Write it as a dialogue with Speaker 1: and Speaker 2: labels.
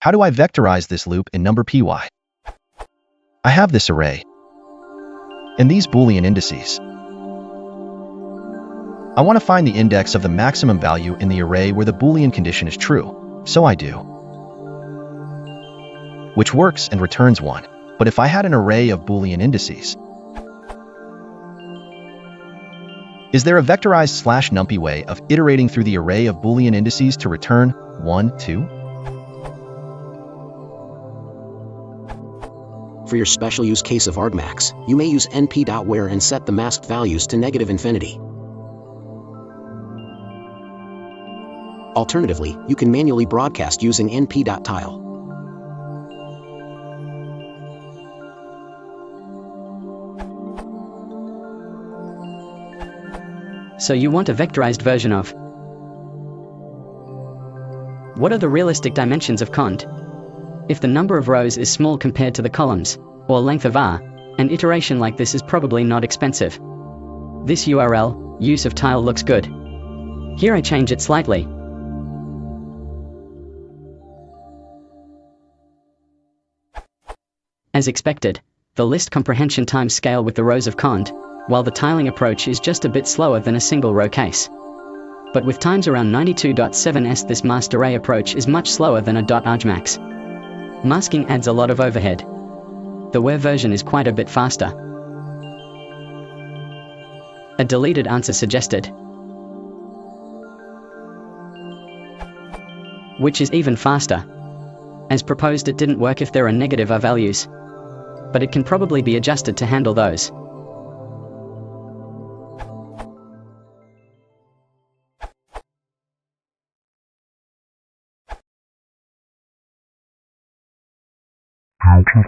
Speaker 1: How do I vectorize this loop in Numpy? I have this array and these Boolean indices. I want to find the index of the maximum value in the array where the Boolean condition is true, so I do, which works and returns 1. But if I had an array of Boolean indices, is there a vectorized /Numpy way of iterating through the array of Boolean indices to return 1, 2?
Speaker 2: For your special use case of argmax, you may use np.where and set the masked values to -infinity. Alternatively, you can manually broadcast using np.tile.
Speaker 3: So you want a vectorized version of? What are the realistic dimensions of cont? If the number of rows is small compared to the columns, or length of r, an iteration like this is probably not expensive. This URL, use of tile, looks good. Here I change it slightly. As expected, the list comprehension time scale with the rows of cont, while the tiling approach is just a bit slower than a single row case. But with times around 92.7s, this masked array approach is much slower than a .argmax. Masking adds a lot of overhead. The where version is quite a bit faster. A deleted answer suggested, which is even faster. As proposed, it didn't work if there are negative r values, but it can probably be adjusted to handle those.
Speaker 4: How to